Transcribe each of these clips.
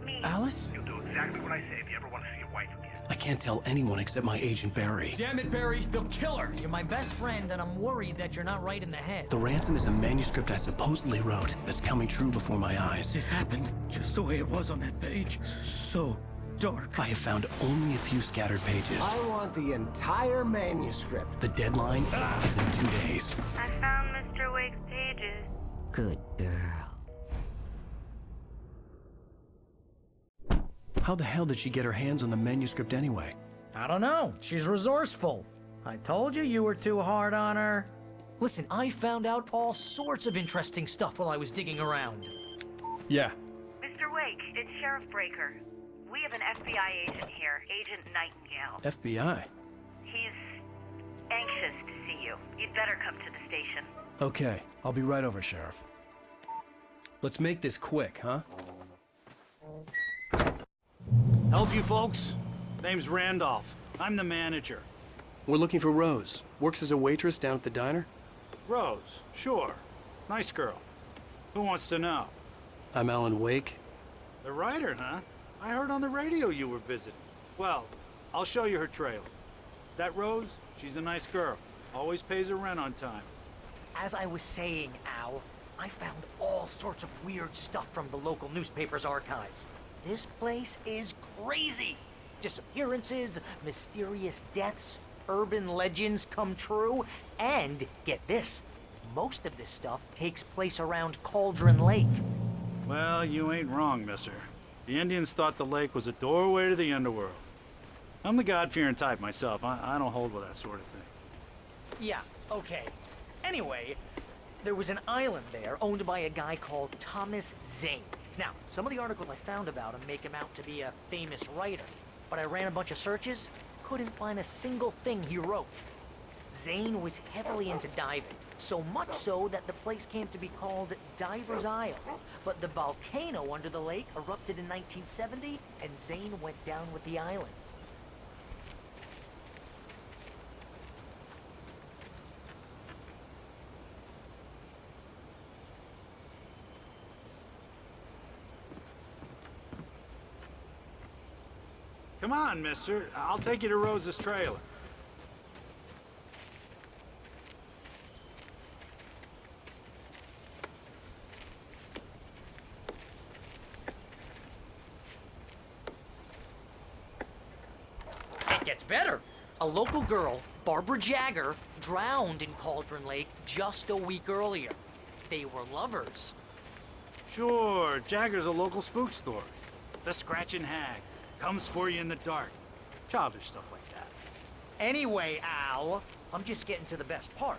help me. Alice? You'll do exactly what I say if you ever want to see your wife again. I can't tell anyone except my agent Barry. Damn it, Barry, they'll kill her! You're my best friend, and I'm worried that you're not right in the head. The ransom is a manuscript I supposedly wrote that's coming true before my eyes. It happened just the way it was on that page. So dark. I have found only a few scattered pages. I want the entire manuscript. The deadline is in 2 days. I found Mr. Wake's pages. Good girl. How the hell did she get her hands on the manuscript anyway? I don't know. She's resourceful. I told you you were too hard on her. Listen, I found out all sorts of interesting stuff while I was digging around. Yeah. Mr. Wake, it's Sheriff Breaker. We have an FBI agent here, Agent Nightingale. FBI? He's anxious to see you. You'd better come to the station. Okay, I'll be right over, Sheriff. Let's make this quick, huh? Help you folks? Name's Randolph. I'm the manager. We're looking for Rose. Works as a waitress down at the diner. Rose, sure. Nice girl. Who wants to know? I'm Alan Wake. The writer, huh? I heard on the radio you were visiting. Well, I'll show you her trailer. That Rose, she's a nice girl. Always pays her rent on time. As I was saying, Al, I found all sorts of weird stuff from the local newspaper's archives. This place is crazy. Disappearances, mysterious deaths, urban legends come true, and get this, most of this stuff takes place around Cauldron Lake. Well, you ain't wrong, mister. The Indians thought the lake was a doorway to the underworld. I'm the God-fearing type myself. I don't hold with that sort of thing. Yeah, okay. Anyway, there was an island there owned by a guy called Thomas Zane. Now, some of the articles I found about him make him out to be a famous writer, but I ran a bunch of searches, couldn't find a single thing he wrote. Zane was heavily into diving, so much so that the place came to be called Diver's Isle. But the volcano under the lake erupted in 1970, and Zane went down with the island. Come on, mister. I'll take you to Rose's trailer. It gets better. A local girl, Barbara Jagger, drowned in Cauldron Lake just a week earlier. They were lovers. Sure, Jagger's a local spook story. The Scratching Hag. Comes for you in the dark. Childish stuff like that. Anyway, Al, I'm just getting to the best part.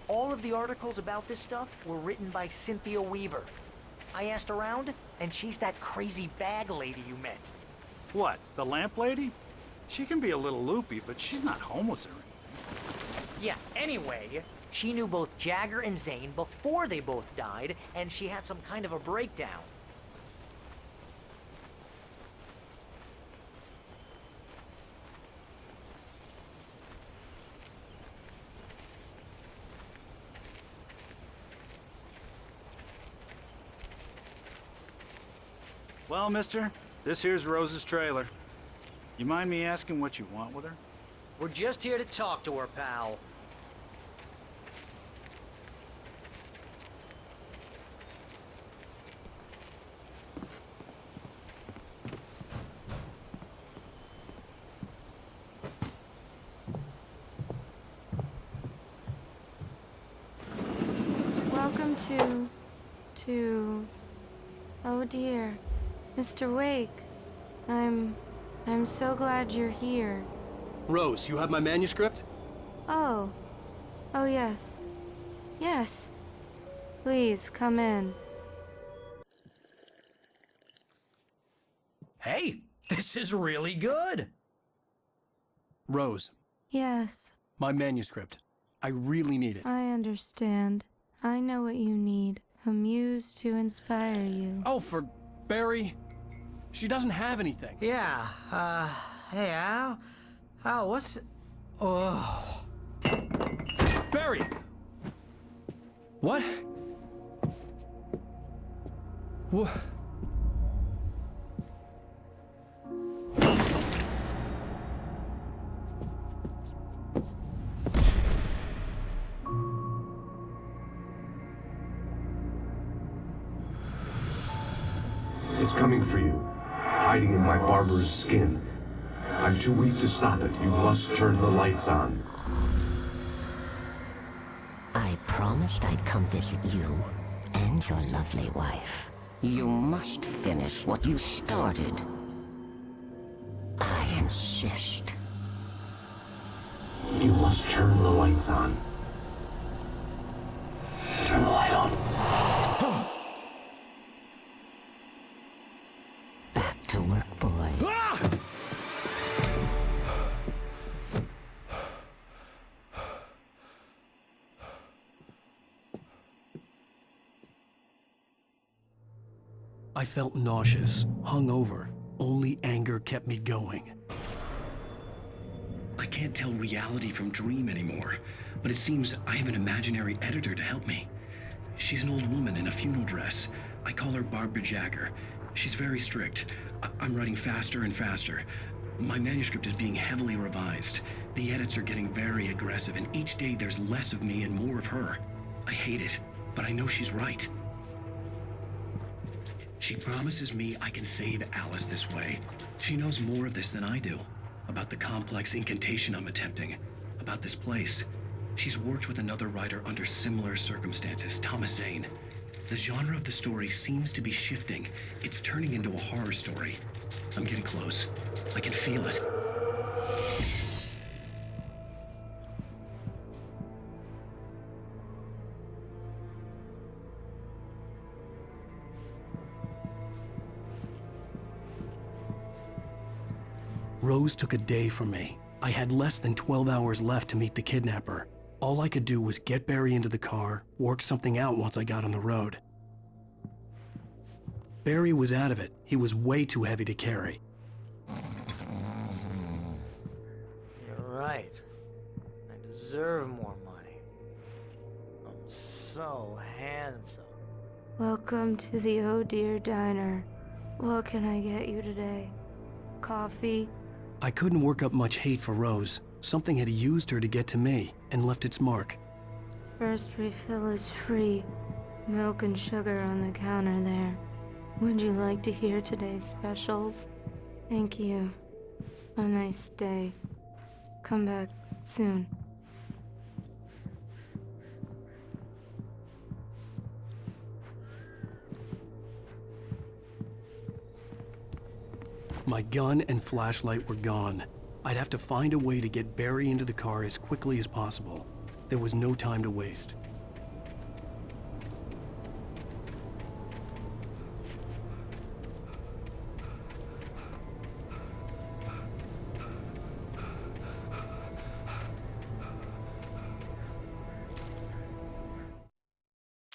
All of the articles about this stuff were written by Cynthia Weaver. I asked around, and she's that crazy bag lady you met. What, the lamp lady? She can be a little loopy, but she's not homeless or anything. Yeah, anyway, she knew both Jagger and Zane before they both died, and she had some kind of a breakdown. Well, mister, this here's Rose's trailer. You mind me asking what you want with her? We're just here to talk to her, pal. Welcome to... Oh dear. Mr. Wake, I'm so glad you're here. Rose, you have my manuscript? Oh. Oh, yes. Yes. Please, come in. Hey, this is really good. Rose, Yes, my manuscript. I really need it. I understand. I know what you need. A muse to inspire you. Oh, for Barry. She doesn't have anything. Yeah, hey, Al? Al, what's... Oh... Barry! What? What? It's coming for you, hiding in my barber's skin. I'm too weak to stop it. You must turn the lights on. I promised I'd come visit you and your lovely wife. You must finish what you started. I insist. You must turn the lights on. Turn the light on. Back to work, boy. I felt nauseous, hungover. Only anger kept me going. I can't tell reality from dream anymore, but it seems I have an imaginary editor to help me. She's an old woman in a funeral dress. I call her Barbara Jagger. She's very strict. I'm writing faster and faster. My manuscript is being heavily revised. The edits are getting very aggressive, and each day there's less of me and more of her. I hate it, but I know she's right. She promises me I can save Alice this way. She knows more of this than I do. About the complex incantation I'm attempting. About this place. She's worked with another writer under similar circumstances, Thomas Zane. The genre of the story seems to be shifting. It's turning into a horror story. I'm getting close. I can feel it. Rose took a day from me. I had less than 12 hours left to meet the kidnapper. All I could do was get Barry into the car, work something out once I got on the road. Barry was out of it. He was way too heavy to carry. You're right. I deserve more money. I'm so handsome. Welcome to the Oh Dear Diner. What can I get you today? Coffee? I couldn't work up much hate for Rose. Something had used her to get to me and left its mark. First refill is free. Milk and sugar on the counter there. Would you like to hear today's specials? Thank you. A nice day. Come back soon. My gun and flashlight were gone. I'd have to find a way to get Barry into the car as quickly as possible. There was no time to waste.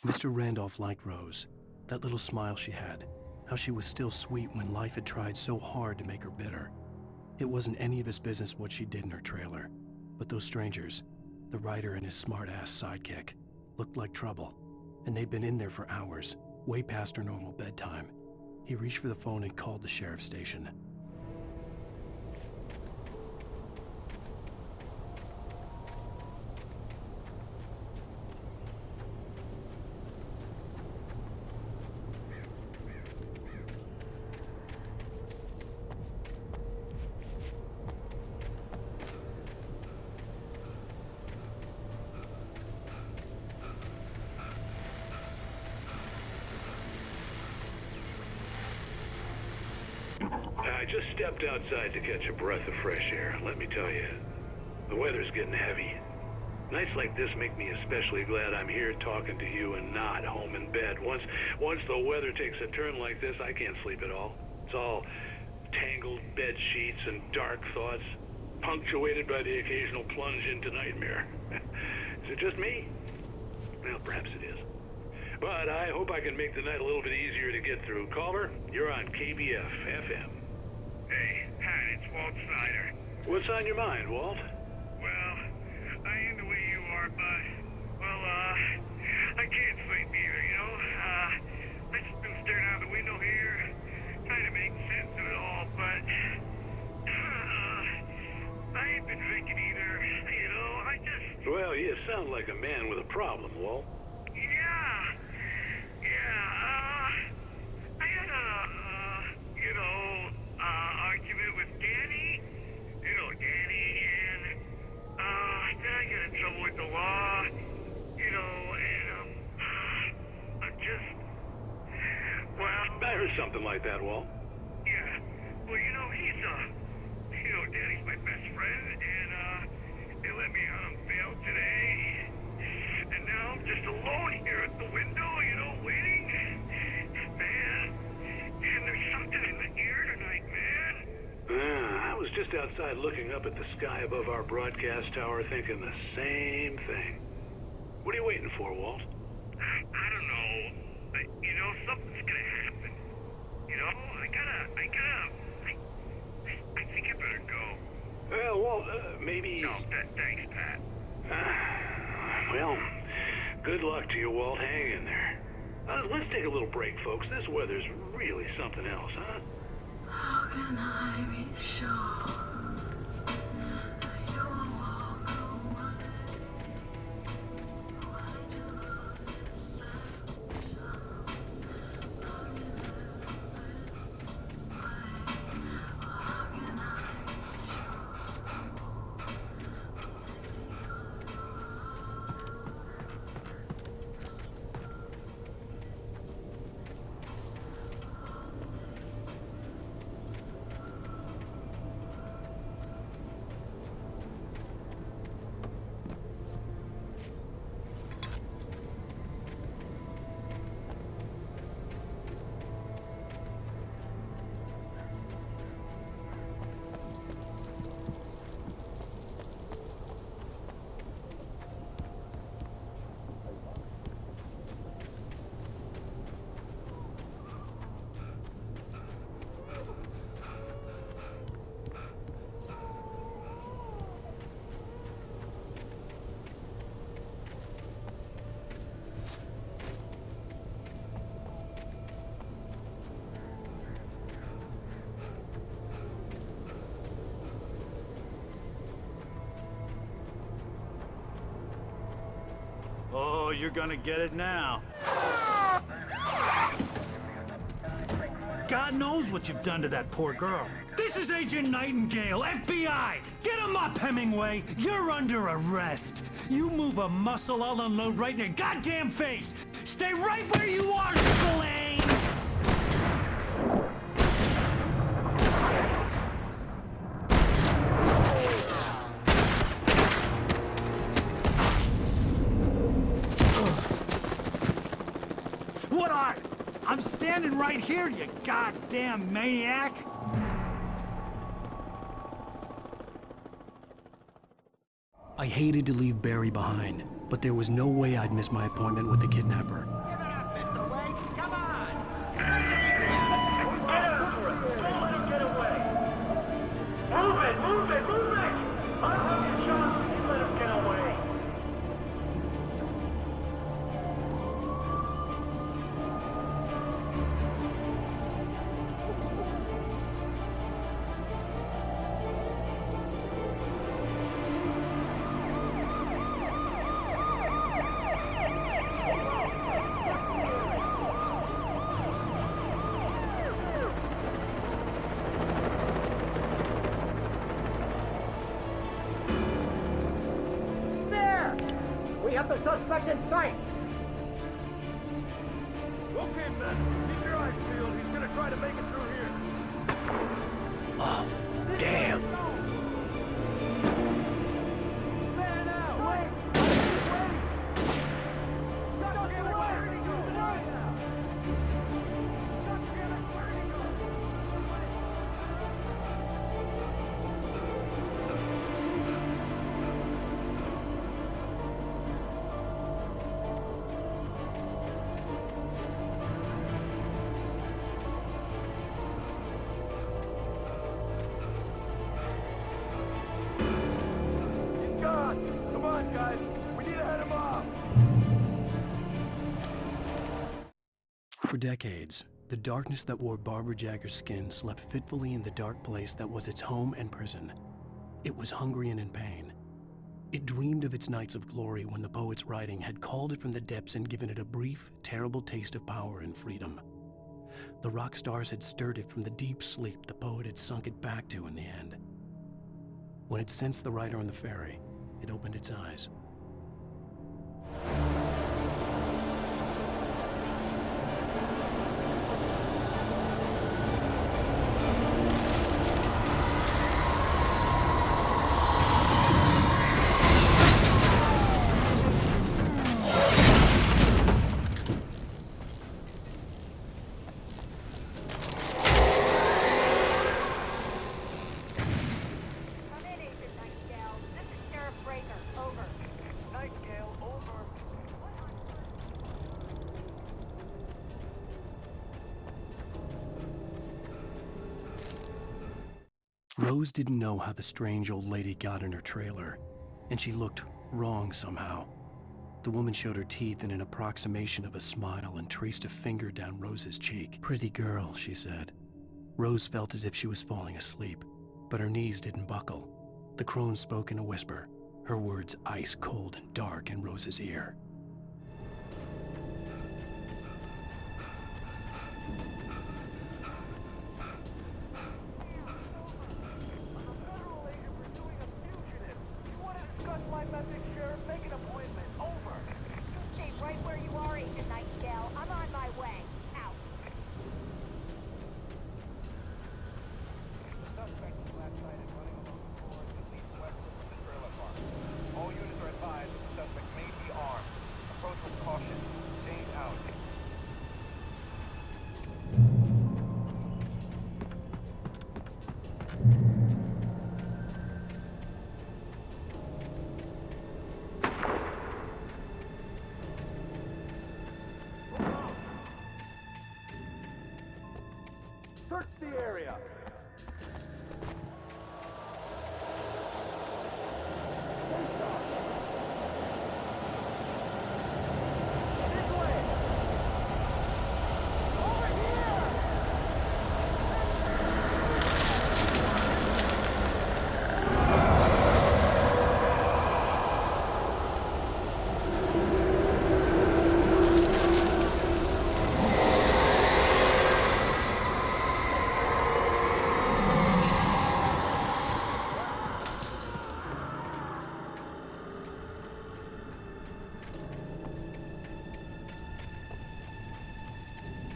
Mr. Randolph liked Rose. That little smile she had. How she was still sweet when life had tried so hard to make her bitter. It wasn't any of his business what she did in her trailer. But those strangers, the writer and his smart-ass sidekick, looked like trouble. And they'd been in there for hours, way past her normal bedtime. He reached for the phone and called the sheriff's station. I just stepped outside to catch a breath of fresh air. Let me tell you, the weather's getting heavy. Nights like this make me especially glad I'm here talking to you and not home in bed. Once the weather takes a turn like this, I can't sleep at all. It's all tangled bed sheets and dark thoughts, punctuated by the occasional plunge into nightmare. Is it just me? Well, perhaps it is. But I hope I can make the night a little bit easier to get through. Caller, you're on KBF FM. Hey, Pat, it's Walt Snyder. What's on your mind, Walt? Well, I ain't the way you are, but, well, I can't sleep either, you know? I just been staring out the window here, trying to make sense of it all, but, I ain't been drinking either, you know? I just... Well, you sound like a man with a problem, Walt. Yeah, I had a something like that, Walt. Yeah. Well, Daddy's my best friend, and, they let me out on bail today. And now I'm just alone here at the window, waiting. Man, there's something in the air tonight, man. I was just outside looking up at the sky above our broadcast tower thinking the same thing. What are you waiting for, Walt? I don't know. But, something's gonna happen. I think I better go. Well, Walt, maybe... No, thanks, Pat. Well, good luck to you, Walt. Hang in there. Let's take a little break, folks. This weather's really something else, huh? How can I be sure you'll walk away? Oh, you're gonna get it now. God knows what you've done to that poor girl. This is Agent Nightingale, FBI! Get him up, Hemingway! You're under arrest! You move a muscle, I'll unload right in your goddamn face! Stay right where you are, Spillane! What are? I'm standing right here, you goddamn maniac! I hated to leave Barry behind, but there was no way I'd miss my appointment with the kidnapper. Give it up, Mr. Wake! Come on! Make it easier! Get after him! Don't let him get away! Move it! Move it! Move it! I'll have you shot if you let him get away! We have the suspect in sight! Okay, man. Keep your eyes peeled. He's gonna try to make it through here. Oh, damn! There now! Wait! Come on, guys. We need to head him off. For decades, the darkness that wore Barbara Jagger's skin slept fitfully in the dark place that was its home and prison. It was hungry and in pain. It dreamed of its nights of glory when the poet's writing had called it from the depths and given it a brief, terrible taste of power and freedom. The rock stars had stirred it from the deep sleep the poet had sunk it back to in the end. When it sensed the writer on the ferry, it opened its eyes. Rose didn't know how the strange old lady got in her trailer, and she looked wrong somehow. The woman showed her teeth in an approximation of a smile and traced a finger down Rose's cheek. "Pretty girl," she said. Rose felt as if she was falling asleep, but her knees didn't buckle. The crone spoke in a whisper, her words ice cold and dark in Rose's ear. Search the area!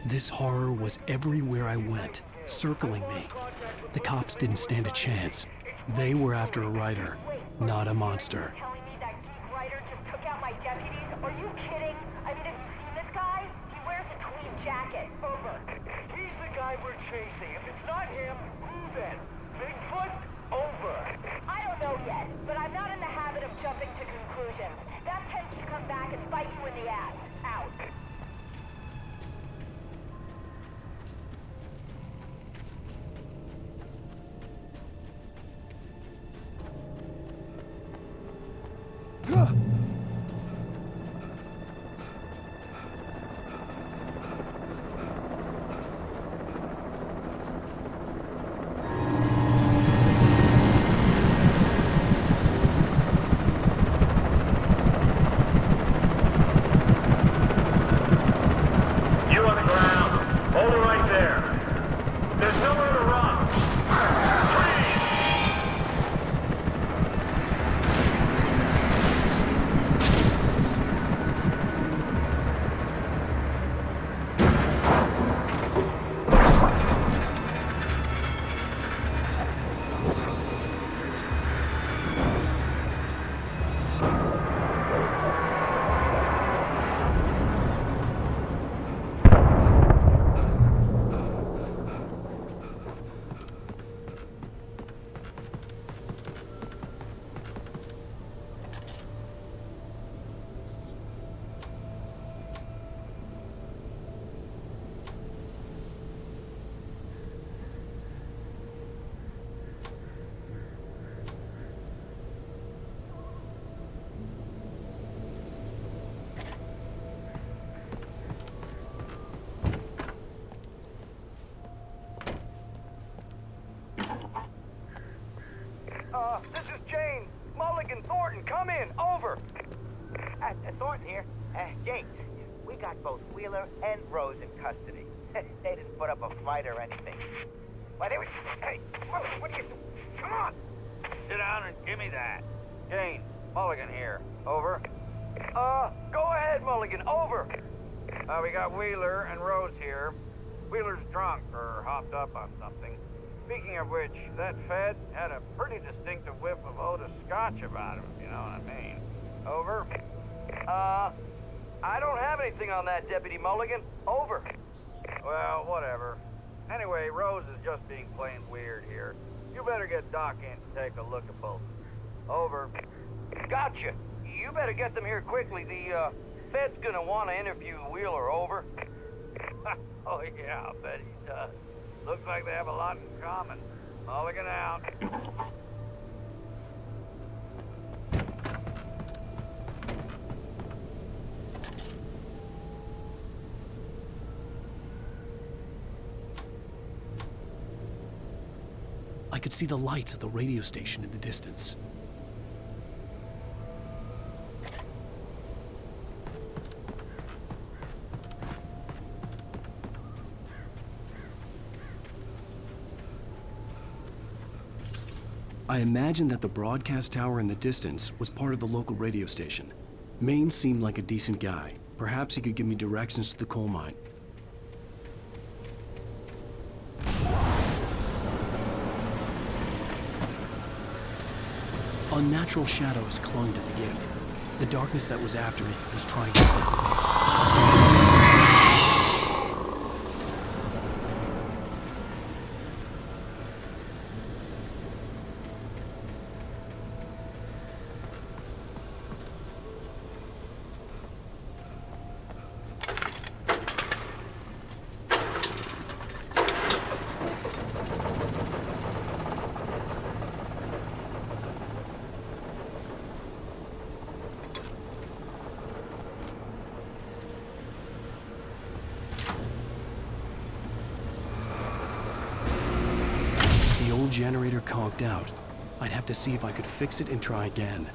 This horror was everywhere I went, circling me. The cops didn't stand a chance. They were after a writer, not a monster. Telling me that geek writer just took out my deputies? Are you kidding? I mean, have you seen this guy? He wears a tweed jacket. Over. He's the guy we're chasing. If it's not him, who then? Bigfoot? Over. I don't know yet, but I'm not in the habit of jumping to conclusions. That tends to come back and bite you in the ass. Out. This is Jane. Mulligan, Thornton, come in. Over. Thornton here. Jane, we got both Wheeler and Rose in custody. They didn't put up a fight or anything. Why, they were... Hey, what are you... Come on! Sit down and give me that. Jane, Mulligan here. Over. Go ahead, Mulligan. Over. We got Wheeler and Rose here. Wheeler's drunk or hopped up on something. Speaking of which, that Fed had a pretty distinctive whiff of Otis Scotch about him, if you know what I mean. Over. I don't have anything on that, Deputy Mulligan. Over. Well, whatever. Anyway, Rose is just being plain weird here. You better get Doc in to take a look at both. Over. Gotcha. You better get them here quickly. The, Fed's gonna want to interview Wheeler. Over. Oh, yeah, I'll bet he does. Looks like they have a lot in common. Mulligan out. I could see the lights of the radio station in the distance. I imagined that the broadcast tower in the distance was part of the local radio station. Maine seemed like a decent guy. Perhaps he could give me directions to the coal mine. Unnatural shadows clung to the gate. The darkness that was after me was trying to stop me. The old generator conked out. I'd have to see if I could fix it and try again.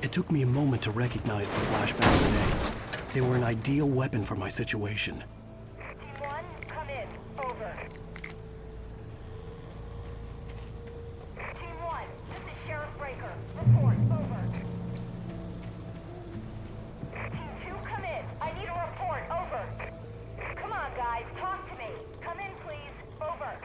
It took me a moment to recognize the flashbang grenades. They were an ideal weapon for my situation. Team 1, come in. Over. Team 1, this is Sheriff Breaker. Report. Over. Team 2, come in. I need a report. Over. Come on, guys. Talk to me. Come in, please. Over.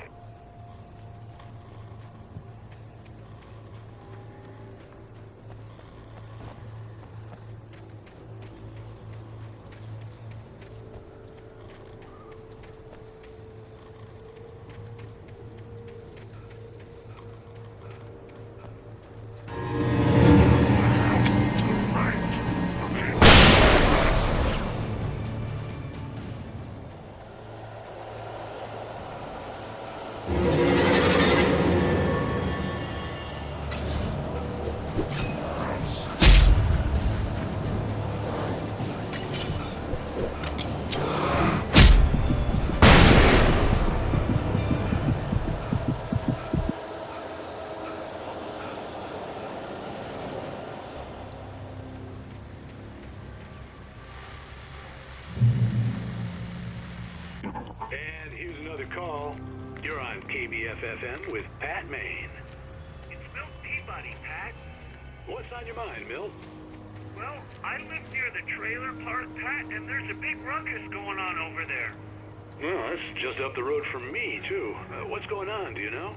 And here's another call. You're on KBFFM with Pat Maine. It's Milt Peabody, Pat. What's on your mind, Milt? Well, I live near the trailer park, Pat, and there's a big ruckus going on over there. Well, that's just up the road from me, too. What's going on, do you know?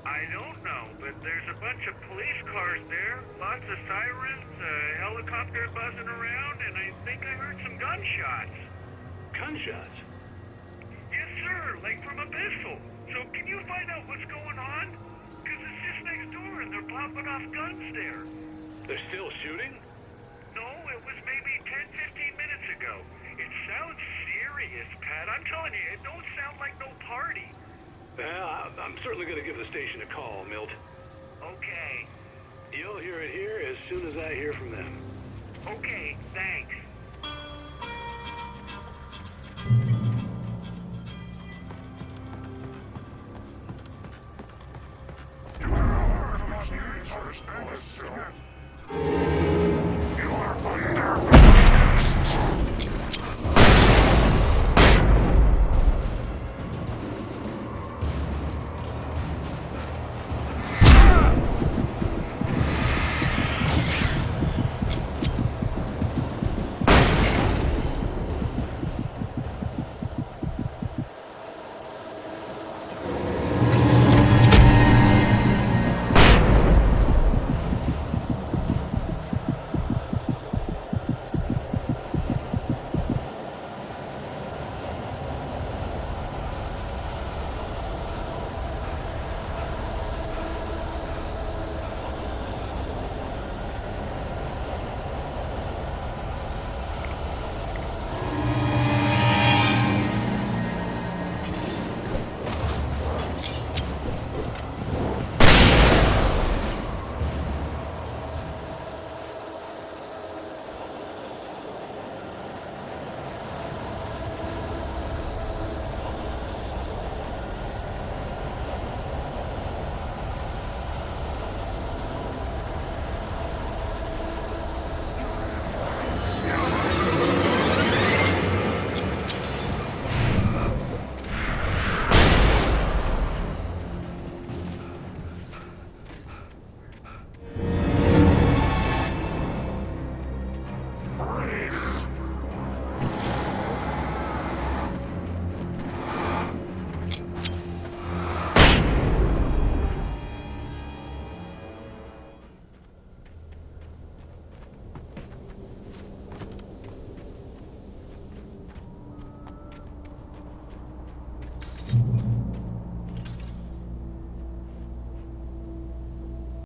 I don't know, but there's a bunch of police cars there, lots of sirens, a helicopter buzzing around, and I think I heard some gunshots. Gunshots? Yes, sir, like from a pistol. So can you find out what's going on? Because it's just next door and they're popping off guns there. They're still shooting? No, it was maybe 10, 15 minutes ago. It sounds serious. curious, Pat. I'm telling you, it don't sound like no party. Well, I'm certainly going to give the station a call, Milt. Okay. You'll hear it here as soon as I hear from them. Okay, thanks.